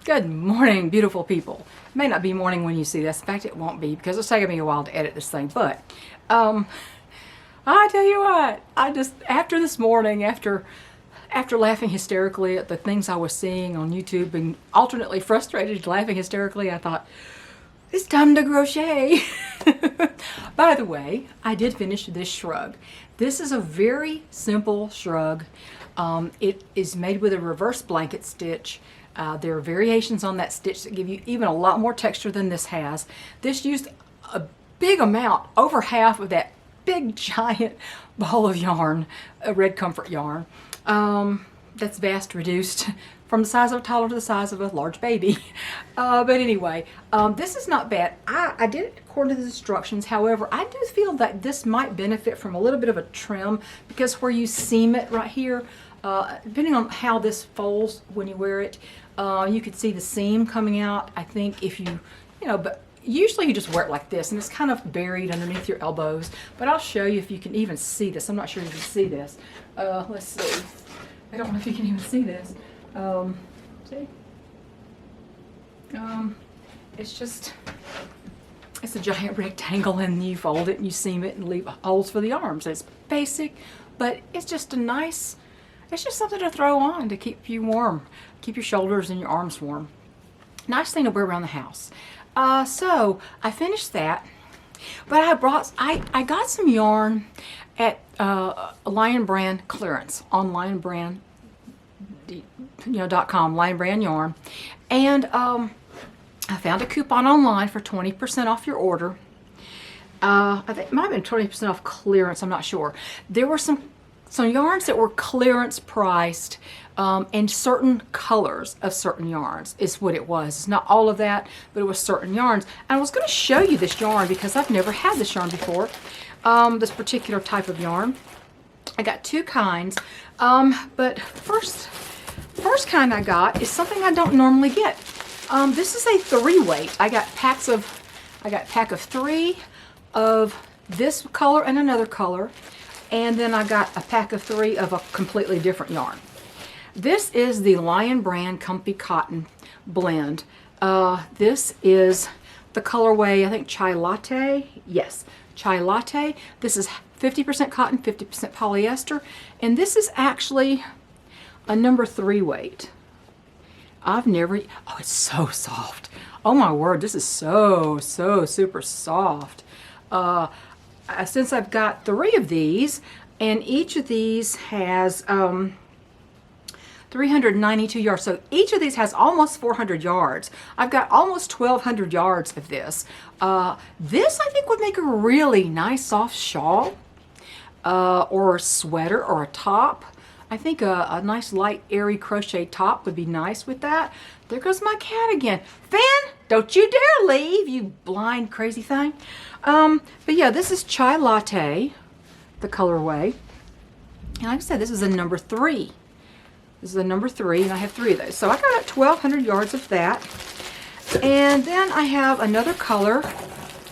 Good morning, beautiful people. It may not be morning when you see this. In fact, it won't be because it's taking me a while to edit this thing. But I tell you what, I just after this morning, after laughing hysterically at the things I was seeing on YouTube and alternately frustrated, laughing hysterically, I thought it's time to crochet. By the way, I did finish this shrug. This is a very simple shrug. It is made with a reverse blanket stitch. There are variations on that stitch that give you even a lot more texture than this has. This used a big amount, over half of that big giant ball of yarn, a red comfort yarn. That's vast reduced from the size of a toddler to the size of a large baby. But anyway, this is not bad. I did it according to the instructions. However, I do feel that this might benefit from a little bit of a trim because where you seam it right here, depending on how this folds when you wear it, you could see the seam coming out. I think if you know, but usually you just wear it like this and it's kind of buried underneath your elbows. But I'll show you if you can even see this. I'm not sure you can see this. Let's see. I don't know if you can even see this. See? It's a giant rectangle and you fold it and you seam it and leave holes for the arms. It's basic, but it's just it's just something to throw on to keep you warm, keep your shoulders and your arms warm. Nice thing to wear around the house. So I finished that, but I got some yarn at Lion Brand clearance on lionbrand.com, Lion Brand yarn, and I found a coupon online for 20% off your order. I think it might have been 20% off clearance. I'm not sure. There were some yarns that were clearance priced, and certain colors of certain yarns is what it was. It's not all of that, but it was certain yarns. And I was going to show you this yarn because I've never had this yarn before, this particular type of yarn. I got two kinds, but first kind I got is something I don't normally get. This is a 3-weight. I got a pack of 3 of this color and another color. And then I got a pack of 3 of a completely different yarn. This is the Lion Brand Comfy Cotton Blend. This is the colorway, I think, Chai Latte. Yes, Chai Latte. This is 50% cotton, 50% polyester. And this is actually a number 3 weight. Oh, it's so soft. Oh my word, this is so super soft. Since I've got 3 of these, and each of these has 392 yards, so each of these has almost 400 yards. I've got almost 1,200 yards of this. This I think would make a really nice soft shawl, or a sweater, or a top. I think a nice light airy crochet top would be nice with that. There goes my cat again. Finn, don't you dare leave, you blind crazy thing. But yeah, this is Chai Latte, the colorway. And like I said, this is a number 3. This is a number 3, and I have 3 of those. So I got 1,200 yards of that. And then I have another color.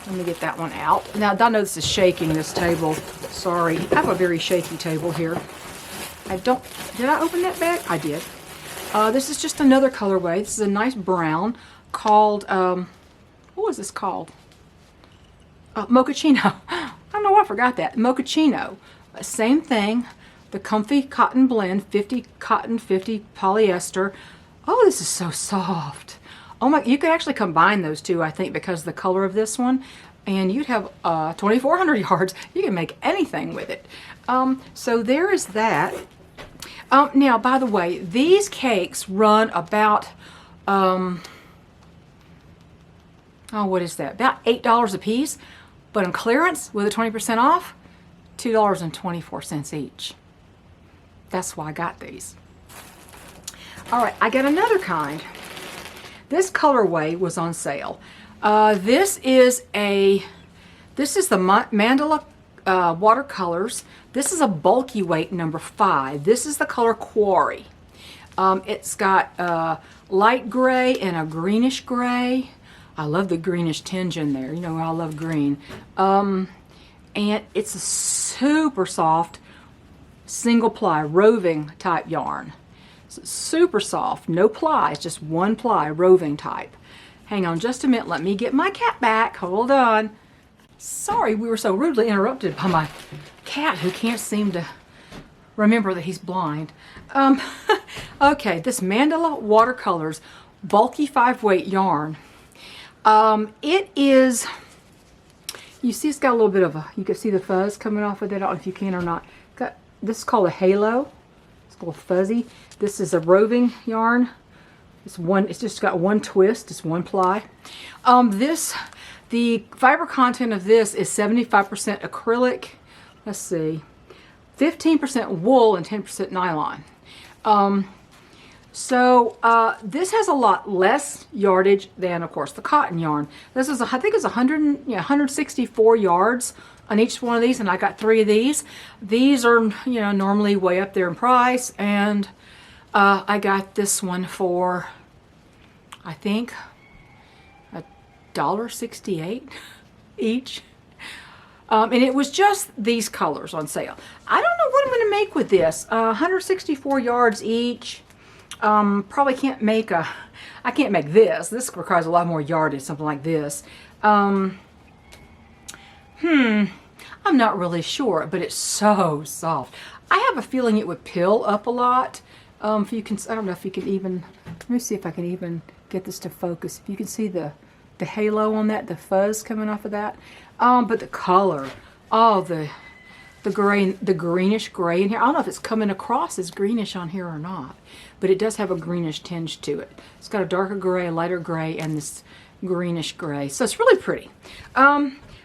Let me get that one out. Now, I know this is shaking, this table. Sorry. I have a very shaky table here. Did I open that bag? I did. This is just another colorway. This is a nice brown called, what was this called? Mochaccino. I don't know why I forgot that. Mochaccino. Same thing. The Comfy Cotton Blend, 50 cotton, 50 polyester. Oh, this is so soft. Oh my, you could actually combine those two, I think, because of the color of this one. And you'd have 2,400 yards. You can make anything with it. So there is that. Now, by the way, these cakes run about, what is that? About $8 a piece. But on clearance, with a 20% off, $2.24 each. That's why I got these. All right, I got another kind. This colorway was on sale. This is the Mandala watercolors. This is a bulky weight number 5. This is the color Quarry. It's got light gray and a greenish gray. I love the greenish tinge in there. You know I love green. And it's a super soft single ply roving type yarn. Super soft, no ply, it's just one ply, roving type. Hang on just a minute, let me get my cat back, hold on. Sorry, we were so rudely interrupted by my cat who can't seem to remember that he's blind. Okay, this Mandala Watercolors bulky 5-weight yarn. It is, you see it's got a little bit of a, you can see the fuzz coming off of it. I don't know if you can or not. This is called a halo. It's called fuzzy. This is a roving yarn. It's just got one twist. It's one ply. The fiber content of this is 75% acrylic. Let's see, 15% wool and 10% nylon. This has a lot less yardage than, of course, the cotton yarn. This is, I think it's 164 yards on each one of these, and I got 3 of these. These are, normally way up there in price, and I got this one for, I think, $1.68 each. And it was just these colors on sale. I don't know what I'm going to make with this. 164 yards each. Probably can't make I can't make this. This requires a lot more yardage, something like this. I'm not really sure, but it's so soft. I have a feeling it would pill up a lot. If you can, I don't know if you can even, let me see if I can even get this to focus. If you can see the halo on that, the fuzz coming off of that. But the color, oh, the gray, the greenish gray in here. I don't know if it's coming across as greenish on here or not, but it does have a greenish tinge to it. It's got a darker gray, a lighter gray, and this greenish gray. So it's really pretty.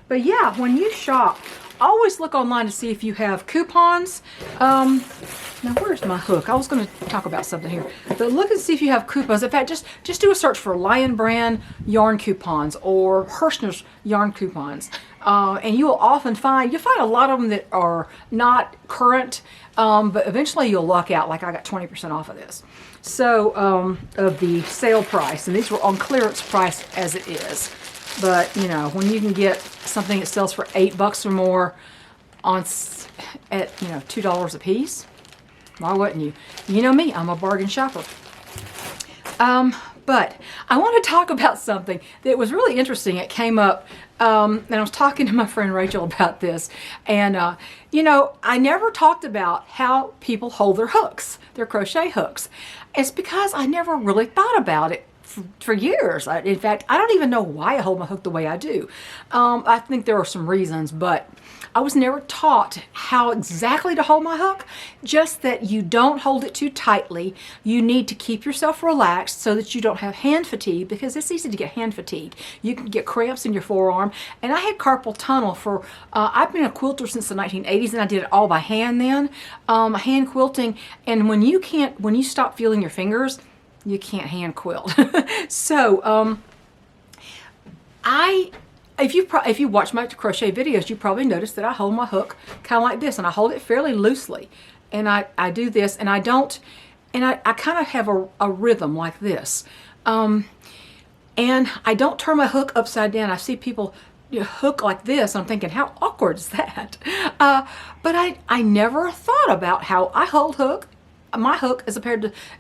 But yeah, when you shop, always look online to see if you have coupons. Now where's my hook? I was going to talk about something here, but look and see if you have coupons. In fact, just do a search for Lion Brand yarn coupons or Hirschner's yarn coupons, and you will often find a lot of them that are not current, but eventually you'll luck out. Like I got 20% off of this, so of the sale price, and these were on clearance price as it is. But when you can get something that sells for $8 or more at $2 a piece, why wouldn't you? You know me, I'm a bargain shopper. But I want to talk about something that was really interesting. It came up, and I was talking to my friend Rachel about this, and I never talked about how people hold their hooks, their crochet hooks. It's because I never really thought about it for years. In fact, I don't even know why I hold my hook the way I do. I think there are some reasons, but I was never taught how exactly to hold my hook. Just that you don't hold it too tightly. You need to keep yourself relaxed so that you don't have hand fatigue, because it's easy to get hand fatigue. You can get cramps in your forearm, and I had carpal tunnel for, I've been a quilter since the 1980s, and I did it all by hand then, hand quilting, and when you stop feeling your fingers, you can't hand quilt. So, if you watch my crochet videos, you probably noticed that I hold my hook kind of like this, and I hold it fairly loosely. And I do this, and I kind of have a rhythm like this. And I don't turn my hook upside down. I see people hook like this, and I'm thinking, how awkward is that? But I never thought about how I hold my hook as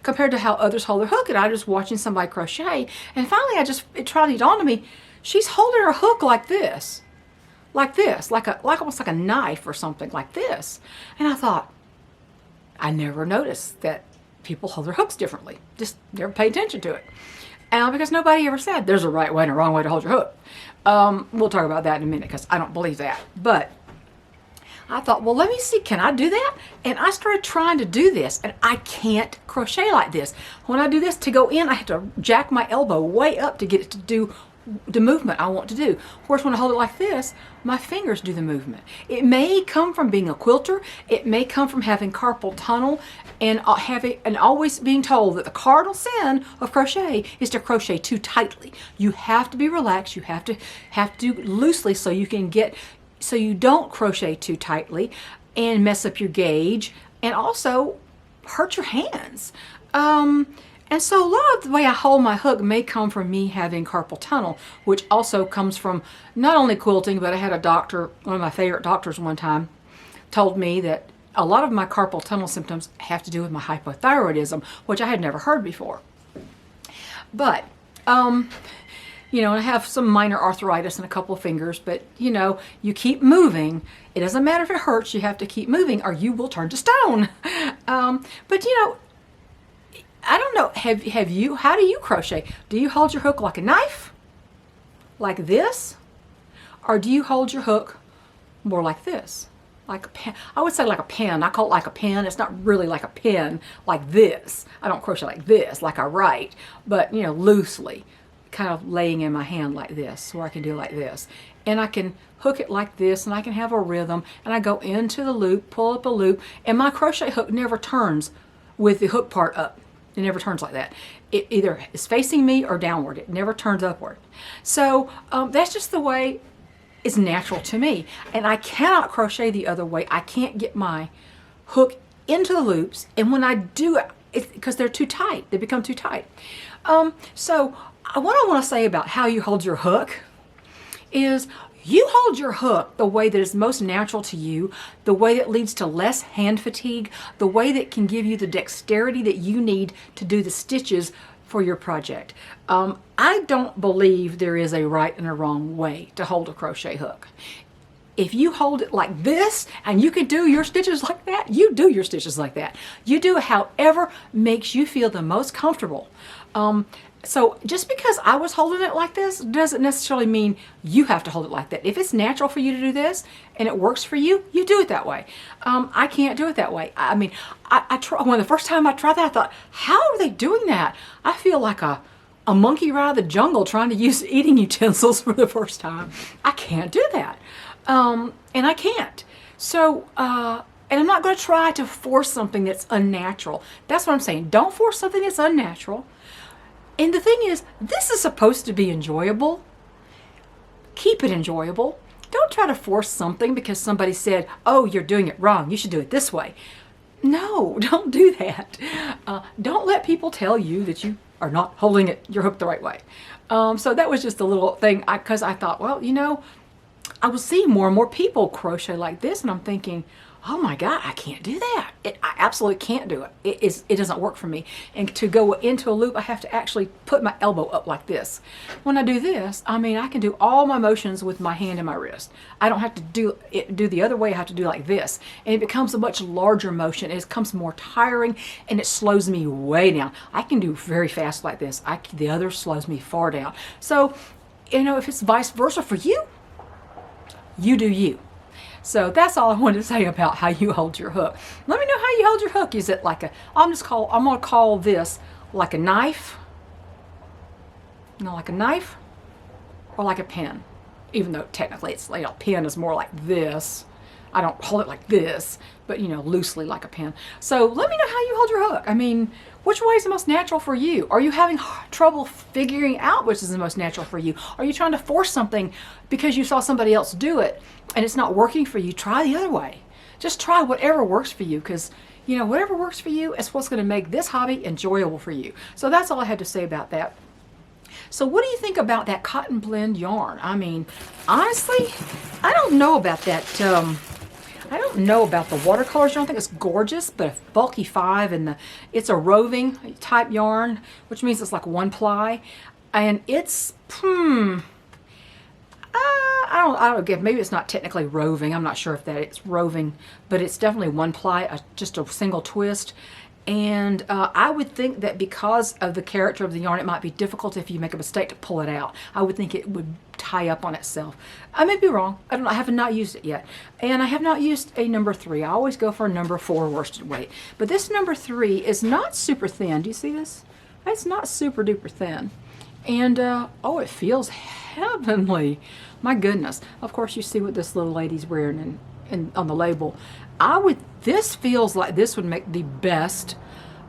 compared to how others hold their hook. And I was watching somebody crochet, and finally it tried to dawn on me, she's holding her hook like this, like almost like a knife or something, like this. And I thought, I never noticed that people hold their hooks differently. Just never paid attention to it. Because nobody ever said there's a right way and a wrong way to hold your hook. We'll talk about that in a minute, because I don't believe that. But I thought, well, let me see, can I do that? And I started trying to do this, and I can't crochet like this. When I do this to go in, I have to jack my elbow way up to get it to do the movement I want to do. Of course, when I hold it like this, my fingers do the movement. It may come from being a quilter. It may come from having carpal tunnel and always being told that the cardinal sin of crochet is to crochet too tightly. You have to be relaxed. You have to do loosely so you don't crochet too tightly and mess up your gauge and also hurt your hands. And so a lot of the way I hold my hook may come from me having carpal tunnel, which also comes from not only quilting, but I had a doctor, one of my favorite doctors one time, told me that a lot of my carpal tunnel symptoms have to do with my hypothyroidism, which I had never heard before. But, you know, I have some minor arthritis in a couple of fingers, but, you know, you keep moving. It doesn't matter if it hurts, you have to keep moving or you will turn to stone. But, you know, I don't know, have you, how do you crochet? Do you hold your hook like a knife? Like this? Or do you hold your hook more like this? Like a pen. I would say like a pen. I call it like a pen. It's not really like a pen, like this. I don't crochet like this, like I write, but, you know, loosely, kind of laying in my hand like this, where I can do it like this. And I can hook it like this, and I can have a rhythm, and I go into the loop, pull up a loop, and my crochet hook never turns with the hook part up. It never turns like that. It either is facing me or downward. It never turns upward. So that's just the way it's natural to me. And I cannot crochet the other way. I can't get my hook into the loops. And when I do it, it's because they're too tight. They become too tight. So what I want to say about how you hold your hook is you hold your hook the way that is most natural to you, the way that leads to less hand fatigue, the way that can give you the dexterity that you need to do the stitches for your project. I don't believe there is a right and a wrong way to hold a crochet hook. If you hold it like this and you can do your stitches like that, you do your stitches like that. You do however makes you feel the most comfortable. So just because I was holding it like this doesn't necessarily mean you have to hold it like that. If it's natural for you to do this and it works for you, you do it that way. I can't do it that way. I mean, when the first time I tried that, I thought, how are they doing that? I feel like a monkey right out of the jungle trying to use eating utensils for the first time. I can't do that. And I can't. So, and I'm not going to try to force something that's unnatural. That's what I'm saying. Don't force something that's unnatural. And the thing is, this is supposed to be enjoyable. Keep it enjoyable. Don't try to force something because somebody said, oh, you're doing it wrong. You should do it this way. No, don't do that. Don't let people tell you that you are not holding your hook the right way. So that was just a little thing because I thought, well, you know, I was seeing more and more people crochet like this, and I'm thinking, oh my God, I can't do that. I absolutely can't do it. It doesn't work for me. And to go into a loop, I have to actually put my elbow up like this. When I do this, I mean, I can do all my motions with my hand and my wrist. I don't have to do the other way. I have to do like this. And it becomes a much larger motion. It becomes more tiring, and it slows me way down. I can do very fast like this. The other slows me far down. So, you know, if it's vice versa for you, you do you. So that's all I wanted to say about how you hold your hook. Let me know how you hold your hook. Is it like I'm going to call this like a knife. You know, like a knife or like a pen. Even though technically it's like a pen is more like this. I don't hold it like this, but you know, loosely like a pen. So let me know how you hold your hook. I mean, which way is the most natural for you? Are you having trouble figuring out which is the most natural for you? Are you trying to force something because you saw somebody else do it and it's not working for you? Try the other way. Just try whatever works for you, because you know, whatever works for you is what's going to make this hobby enjoyable for you. So that's all I had to say about that. So what do you think about that cotton blend yarn? I mean, honestly, I don't know about that. I don't know about the watercolors. I don't think it's gorgeous, but a bulky 5, and it's a roving type yarn, which means it's like 1 ply, and it's I don't get, maybe it's not technically roving. I'm not sure if that it's roving, but it's definitely 1 ply, just a single twist. And I would think that because of the character of the yarn, it might be difficult if you make a mistake to pull it out. I would think it would tie up on itself. I may be wrong. I don't know. I have not used it yet. And I have not used a number 3. I always go for a number 4 worsted weight. But this number 3 is not super thin. Do you see this? It's not super duper thin. And, oh, it feels heavenly. My goodness. Of course, you see what this little lady's wearing on the label. This feels like this would make the best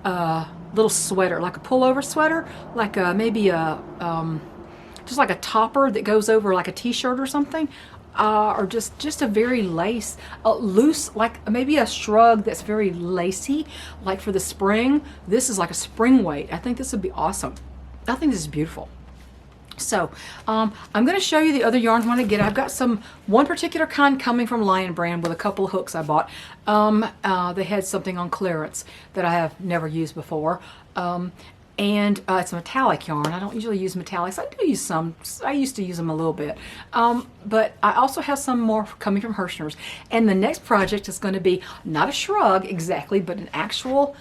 little sweater, like a pullover sweater, like maybe just like a topper that goes over like a t-shirt or something, or just a very loose, like maybe a shrug that's very lacy, like for the spring. This is like a spring weight. I think this would be awesome. I think this is beautiful. So I'm going to show you the other yarns when I get it. I've got one particular kind coming from Lion Brand with a couple of hooks I bought. They had something on clearance that I have never used before. And it's a metallic yarn. I don't usually use metallics. I do use some. I used to use them a little bit. But I also have some more coming from Hirschner's. And the next project is going to be not a shrug exactly, but an actual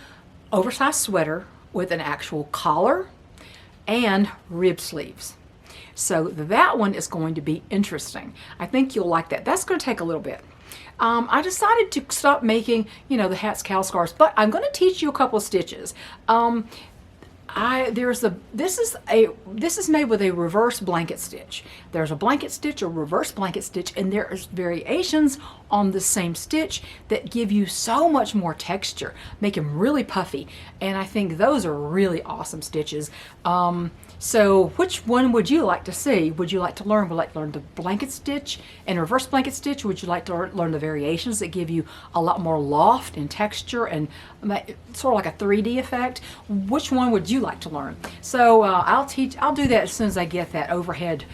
oversized sweater with an actual collar and rib sleeves. So that one is going to be interesting. I think you'll like that. That's going to take a little bit. I decided to stop making, the hats, cowl scarves, but I'm going to teach you a couple of stitches. This is made with a reverse blanket stitch. There's a blanket stitch, a reverse blanket stitch, and there is variations on the same stitch that give you so much more texture, make them really puffy, and I think those are really awesome stitches. So which one would you like to see? Would you like to learn? Would you like to learn the blanket stitch and reverse blanket stitch? Would you like to learn the variations that give you a lot more loft and texture and sort of like a 3D effect? Which one would you like to learn? So I'll do that as soon as I get that overhead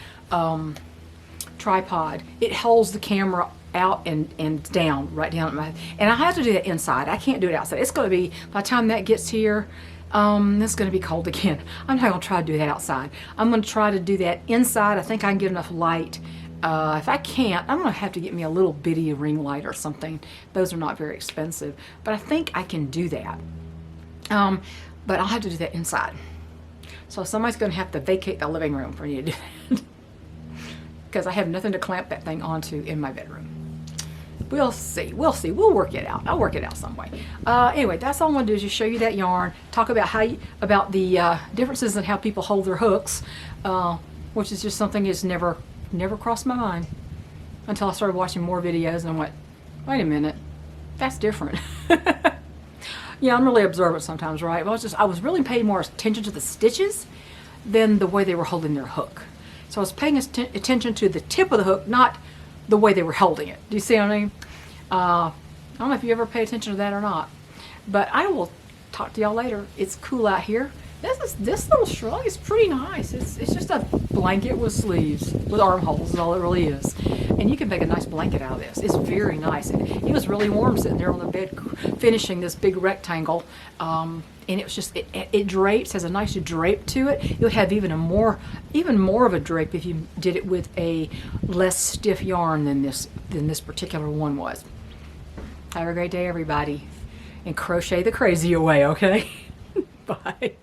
tripod. It holds the camera out and down, right down at my, and I have to do that inside. I can't do it outside. It's going to be, by the time that gets here, it's going to be cold again. I'm not going to try to do that outside. I'm going to try to do that inside. I think I can get enough light. If I can't, I'm going to have to get me a little bitty ring light or something. Those are not very expensive, but I think I can do that. But I'll have to do that inside. So somebody's going to have to vacate the living room for me to do that. Because I have nothing to clamp that thing onto in my bedroom. We'll see. We'll see. We'll work it out. I'll work it out some way. Anyway, that's all I'm going to do is just show you that yarn, talk about about the differences in how people hold their hooks, which is just something that's never crossed my mind until I started watching more videos and I went, wait a minute, that's different. Yeah, I'm really observant sometimes, right? But I was really paying more attention to the stitches than the way they were holding their hook. So I was paying attention to the tip of the hook, not the way they were holding it. Do you see what I mean? I don't know if you ever pay attention to that or not, but I will talk to y'all later. It's cool out here. This little shrug is pretty nice. It's just a blanket with sleeves, with armholes is all it really is. And you can make a nice blanket out of this. It's very nice. And it was really warm sitting there on the bed finishing this big rectangle. And it was just, it drapes, has a nice drape to it. You'll have even more of a drape if you did it with a less stiff yarn than this particular one was. Have a great day, everybody. And crochet the crazy away, okay? Bye.